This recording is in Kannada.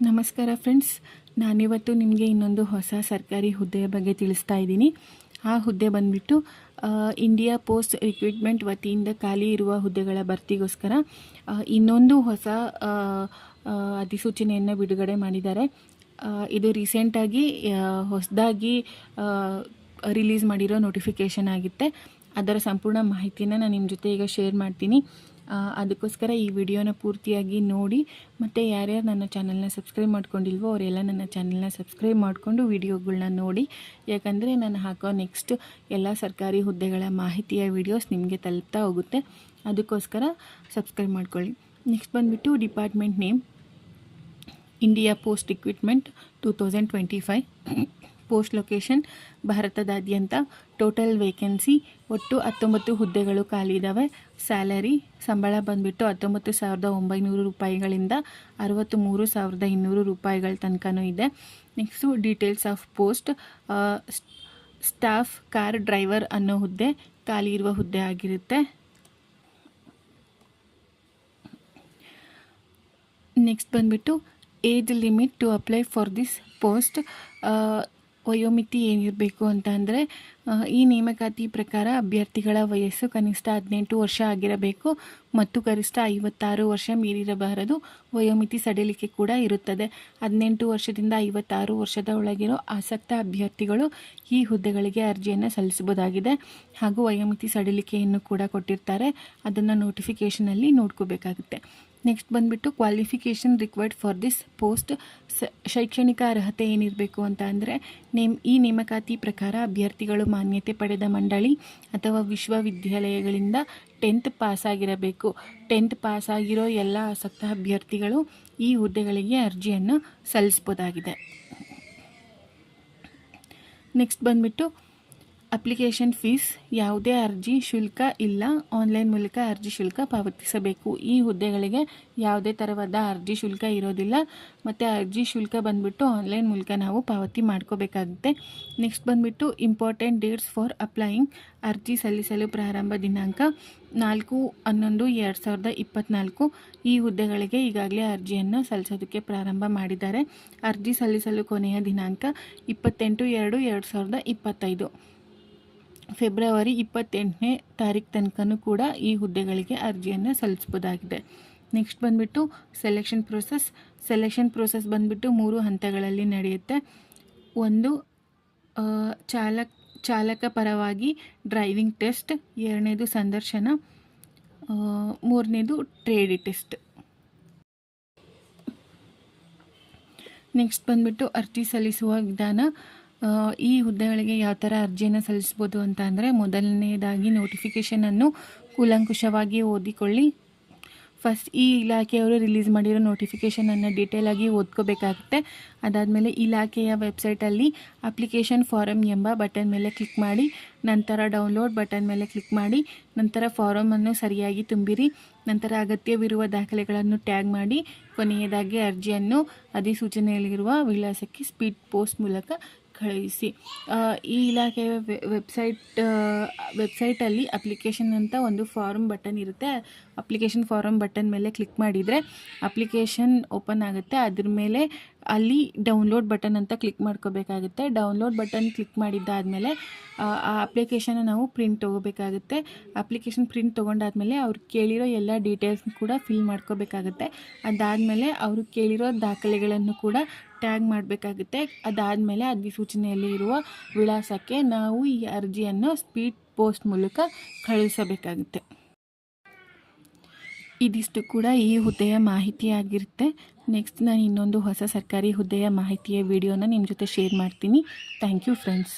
ನಮಸ್ಕಾರ ಫ್ರೆಂಡ್ಸ್, ನಾನಿವತ್ತು ನಿಮಗೆ ಇನ್ನೊಂದು ಹೊಸ ಸರ್ಕಾರಿ ಹುದ್ದೆಯ ಬಗ್ಗೆ ತಿಳಿಸ್ತಾ ಇದ್ದೀನಿ. ಆ ಹುದ್ದೆ ಬಂದುಬಿಟ್ಟು ಇಂಡಿಯಾ ಪೋಸ್ಟ್ ರಿಕ್ರೂಟ್ಮೆಂಟ್ ವತಿಯಿಂದ ಖಾಲಿ ಇರುವ ಹುದ್ದೆಗಳ ಭರ್ತಿಗೋಸ್ಕರ ಇನ್ನೊಂದು ಹೊಸ ಅಧಿಸೂಚನೆಯನ್ನು ಬಿಡುಗಡೆ ಮಾಡಿದ್ದಾರೆ. ಇದು ರೀಸೆಂಟಾಗಿ ಹೊಸದಾಗಿ ರಿಲೀಸ್ ಮಾಡಿರೋ ನೋಟಿಫಿಕೇಷನ್ ಆಗುತ್ತೆ. ಅದರ ಸಂಪೂರ್ಣ ಮಾಹಿತಿನ ನಾನು ನಿಮ್ಮ ಜೊತೆ ಈಗ ಶೇರ್ ಮಾಡ್ತೀನಿ. ಅದಕ್ಕೋಸ್ಕರ ಈ ವಿಡಿಯೋನ ಪೂರ್ತಿಯಾಗಿ ನೋಡಿ, ಮತ್ತು ಯಾರ್ಯಾರು ನನ್ನ ಚಾನಲ್ನ ಸಬ್ಸ್ಕ್ರೈಬ್ ಮಾಡ್ಕೊಂಡಿಲ್ವೋ ಅವರೆಲ್ಲ ನನ್ನ ಚಾನಲ್ನ ಸಬ್ಸ್ಕ್ರೈಬ್ ಮಾಡಿಕೊಂಡು ವಿಡಿಯೋಗಳನ್ನ ನೋಡಿ. ಯಾಕಂದರೆ ನಾನು ಹಾಕೋ ನೆಕ್ಸ್ಟ್ ಎಲ್ಲ ಸರ್ಕಾರಿ ಹುದ್ದೆಗಳ ಮಾಹಿತಿಯ ವಿಡಿಯೋಸ್ ನಿಮಗೆ ತಲುಪ್ತಾ ಹೋಗುತ್ತೆ. ಅದಕ್ಕೋಸ್ಕರ ಸಬ್ಸ್ಕ್ರೈಬ್ ಮಾಡ್ಕೊಳ್ಳಿ. ನೆಕ್ಸ್ಟ್ ಬಂದುಬಿಟ್ಟು department name India post recruitment 2025. Post location ಭಾರತದಾದ್ಯಂತ. ಟೋಟಲ್ ವೇಕೆನ್ಸಿ ಒಟ್ಟು 19 ಹುದ್ದೆಗಳು ಖಾಲಿ ಇದ್ದಾವೆ. ಸ್ಯಾಲರಿ ಸಂಬಳ ಬಂದುಬಿಟ್ಟು 19,900 ರೂಪಾಯಿಗಳಿಂದ 63,200 ರೂಪಾಯಿಗಳ ತನಕನೂ ಇದೆ. Next details of post. Staff car driver ಅನ್ನೋ ಹುದ್ದೆ ಖಾಲಿ ಇರುವ ಹುದ್ದೆ ಆಗಿರುತ್ತೆ. ನೆಕ್ಸ್ಟ್ ಬಂದುಬಿಟ್ಟು age limit to apply for this post. ವಯೋಮಿತಿ ಏನಿರಬೇಕು ಅಂತ ಅಂದರೆ, ಈ ನೇಮಕಾತಿ ಪ್ರಕಾರ ಅಭ್ಯರ್ಥಿಗಳ ವಯಸ್ಸು ಕನಿಷ್ಠ 18 ವರ್ಷ ಆಗಿರಬೇಕು ಮತ್ತು ಗರಿಷ್ಠ 56 ವರ್ಷ ಮೀರಿರಬಾರದು. ವಯೋಮಿತಿ ಸಡಿಲಿಕೆ ಕೂಡ ಇರುತ್ತದೆ. 18 ವರ್ಷದಿಂದ 56 ವರ್ಷದ ಒಳಗಿರೋ ಆಸಕ್ತ ಅಭ್ಯರ್ಥಿಗಳು ಈ ಹುದ್ದೆಗಳಿಗೆ ಅರ್ಜಿಯನ್ನು ಸಲ್ಲಿಸಬಹುದಾಗಿದೆ. ಹಾಗೂ ವಯೋಮಿತಿ ಸಡಿಲಿಕೆಯನ್ನು ಕೂಡ ಕೊಟ್ಟಿರ್ತಾರೆ, ಅದನ್ನು ನೋಟಿಫಿಕೇಷನಲ್ಲಿ ನೋಡ್ಕೋಬೇಕಾಗುತ್ತೆ. ನೆಕ್ಸ್ಟ್ ಬಂದುಬಿಟ್ಟು qualification required for this post. ಶೈಕ್ಷಣಿಕ ಅರ್ಹತೆ ಏನಿರಬೇಕು ಅಂತ ಅಂದರೆ, ಈ ನೇಮಕಾತಿ ಪ್ರಕಾರ ಅಭ್ಯರ್ಥಿಗಳು ಮಾನ್ಯತೆ ಪಡೆದ ಮಂಡಳಿ ಅಥವಾ ವಿಶ್ವವಿದ್ಯಾಲಯಗಳಿಂದ 10th ಪಾಸಾಗಿರಬೇಕು. 10th ಪಾಸಾಗಿರೋ ಎಲ್ಲ ಆಸಕ್ತ ಅಭ್ಯರ್ಥಿಗಳು ಈ ಹುದ್ದೆಗಳಿಗೆ ಅರ್ಜಿಯನ್ನು ಸಲ್ಲಿಸ್ಬೋದಾಗಿದೆ. ನೆಕ್ಸ್ಟ್ ಬಂದುಬಿಟ್ಟು ಅಪ್ಲಿಕೇಶನ್ ಫೀಸ್. ಯಾವುದೇ ಅರ್ಜಿ ಶುಲ್ಕ ಇಲ್ಲ, ಆನ್ಲೈನ್ ಮೂಲಕ ಅರ್ಜಿ ಶುಲ್ಕ ಪಾವತಿಸಬೇಕು. ಈ ಹುದ್ದೆಗಳಿಗೆ ಯಾವುದೇ ಥರವಾದ ಅರ್ಜಿ ಶುಲ್ಕ ಇರೋದಿಲ್ಲ, ಮತ್ತು ಅರ್ಜಿ ಶುಲ್ಕ ಬಂದುಬಿಟ್ಟು ಆನ್ಲೈನ್ ಮೂಲಕ ನಾವು ಪಾವತಿ ಮಾಡ್ಕೋಬೇಕಾಗುತ್ತೆ. ನೆಕ್ಸ್ಟ್ ಬಂದುಬಿಟ್ಟು ಇಂಪಾರ್ಟೆಂಟ್ ಡೇಟ್ಸ್ ಫಾರ್ ಅಪ್ಲೈಯಿಂಗ್. ಅರ್ಜಿ ಸಲ್ಲಿಸಲು ಪ್ರಾರಂಭ ದಿನಾಂಕ 4/11/2024. ಈ ಹುದ್ದೆಗಳಿಗೆ ಈಗಾಗಲೇ ಅರ್ಜಿಯನ್ನು ಸಲ್ಲಿಸೋದಕ್ಕೆ ಪ್ರಾರಂಭ ಮಾಡಿದ್ದಾರೆ. ಅರ್ಜಿ ಸಲ್ಲಿಸಲು ಕೊನೆಯ ದಿನಾಂಕ 28/2/2025. ಫೆಬ್ರವರಿ 28ನೇ ತಾರೀಕು ತನಕನೂ ಕೂಡ ಈ ಹುದ್ದೆಗಳಿಗೆ ಅರ್ಜಿಯನ್ನು ಸಲ್ಲಿಸಬಹುದಾಗಿದೆ. ನೆಕ್ಸ್ಟ್ ಬಂದುಬಿಟ್ಟು ಸೆಲೆಕ್ಷನ್ ಪ್ರೋಸೆಸ್. ಸೆಲೆಕ್ಷನ್ ಪ್ರೋಸೆಸ್ ಬಂದುಬಿಟ್ಟು 3 ಹಂತಗಳಲ್ಲಿ ನಡೆಯುತ್ತೆ. ಒಂದು ಚಾಲಕ ಪರವಾಗಿ ಡ್ರೈವಿಂಗ್ ಟೆಸ್ಟ್, 2ನೇದು ಸಂದರ್ಶನ, 3ನೇದು ಟ್ರೇಡ್ ಟೆಸ್ಟ್. ನೆಕ್ಸ್ಟ್ ಬಂದುಬಿಟ್ಟು ಅರ್ಜಿ ಸಲ್ಲಿಸುವ ವಿಧಾನ. ಈ ಹುದ್ದೆಗಳಿಗೆ ಯಾವ ಥರ ಅರ್ಜಿಯನ್ನು ಸಲ್ಲಿಸ್ಬೋದು ಅಂತ ಅಂದರೆ, ಮೊದಲನೇದಾಗಿ ನೋಟಿಫಿಕೇಷನನ್ನು ಕೂಲಂಕುಷವಾಗಿ ಓದಿಕೊಳ್ಳಿ. ಫಸ್ಟ್ ಈ ಇಲಾಖೆಯವರು ರಿಲೀಸ್ ಮಾಡಿರೋ ನೋಟಿಫಿಕೇಷನನ್ನು ಡೀಟೇಲಾಗಿ ಓದ್ಕೋಬೇಕಾಗುತ್ತೆ. ಅದಾದಮೇಲೆ ಇಲಾಖೆಯ ವೆಬ್ಸೈಟಲ್ಲಿ ಅಪ್ಲಿಕೇಶನ್ ಫಾರಮ್ ಎಂಬ ಬಟನ್ ಮೇಲೆ ಕ್ಲಿಕ್ ಮಾಡಿ, ನಂತರ ಡೌನ್ಲೋಡ್ ಬಟನ್ ಮೇಲೆ ಕ್ಲಿಕ್ ಮಾಡಿ, ನಂತರ ಫಾರಮನ್ನು ಸರಿಯಾಗಿ ತುಂಬಿರಿ. ನಂತರ ಅಗತ್ಯವಿರುವ ದಾಖಲೆಗಳನ್ನು ಟ್ಯಾಗ್ ಮಾಡಿ, ಕೊನೆಯದಾಗಿ ಅರ್ಜಿಯನ್ನು ಅಧಿಸೂಚನೆಯಲ್ಲಿರುವ ವಿಳಾಸಕ್ಕೆ ಸ್ಪೀಡ್ ಪೋಸ್ಟ್ ಮೂಲಕ ಕಳುಹಿಸಿ. ಈ ಇಲಾಖೆಯ ವೆಬ್ಸೈಟಲ್ಲಿ ಅಪ್ಲಿಕೇಶನ್ ಅಂತ ಒಂದು ಫಾರಮ್ ಬಟನ್ ಇರುತ್ತೆ. ಅಪ್ಲಿಕೇಶನ್ ಫಾರಮ್ ಬಟನ್ ಮೇಲೆ ಕ್ಲಿಕ್ ಮಾಡಿದರೆ ಅಪ್ಲಿಕೇಶನ್ ಓಪನ್ ಆಗುತ್ತೆ. ಅದ್ರ ಮೇಲೆ ಅಲ್ಲಿ ಡೌನ್ಲೋಡ್ ಬಟನ್ ಅಂತ ಕ್ಲಿಕ್ ಮಾಡ್ಕೋಬೇಕಾಗುತ್ತೆ. ಡೌನ್ಲೋಡ್ ಬಟನ್ ಕ್ಲಿಕ್ ಮಾಡಿದ್ದಾದಮೇಲೆ ಆ ಅಪ್ಲಿಕೇಶನ್ನ ನಾವು ಪ್ರಿಂಟ್ ತೊಗೋಬೇಕಾಗುತ್ತೆ. ಅಪ್ಲಿಕೇಶನ್ ಪ್ರಿಂಟ್ ತೊಗೊಂಡಾದ್ಮೇಲೆ ಅವ್ರು ಕೇಳಿರೋ ಎಲ್ಲ ಡೀಟೇಲ್ಸ್ ಕೂಡ ಫಿಲ್ ಮಾಡ್ಕೋಬೇಕಾಗುತ್ತೆ. ಅದಾದಮೇಲೆ ಅವರು ಕೇಳಿರೋ ದಾಖಲೆಗಳನ್ನು ಕೂಡ ಟ್ಯಾಗ್ ಮಾಡಬೇಕಾಗುತ್ತೆ. ಅದಾದಮೇಲೆ ಅಧಿಸೂಚನೆಯಲ್ಲಿ ಇರುವ ವಿಳಾಸಕ್ಕೆ ನಾವು ಈ ಅರ್ಜಿಯನ್ನು ಸ್ಪೀಡ್ ಪೋಸ್ಟ್ ಮೂಲಕ ಕಳುಹಿಸಬೇಕಾಗುತ್ತೆ. ಇದಿಷ್ಟು ಕೂಡ ಈ ಹುದ್ದೆಯ ಮಾಹಿತಿಯಾಗಿರುತ್ತೆ. ನೆಕ್ಸ್ಟ್ ನಾನು ಇನ್ನೊಂದು ಹೊಸ ಸರ್ಕಾರಿ ಹುದ್ದೆಯ ಮಾಹಿತಿಯ ವಿಡಿಯೋನ ನಿಮ್ಮ ಜೊತೆ ಶೇರ್ ಮಾಡ್ತೀನಿ. Thank you friends.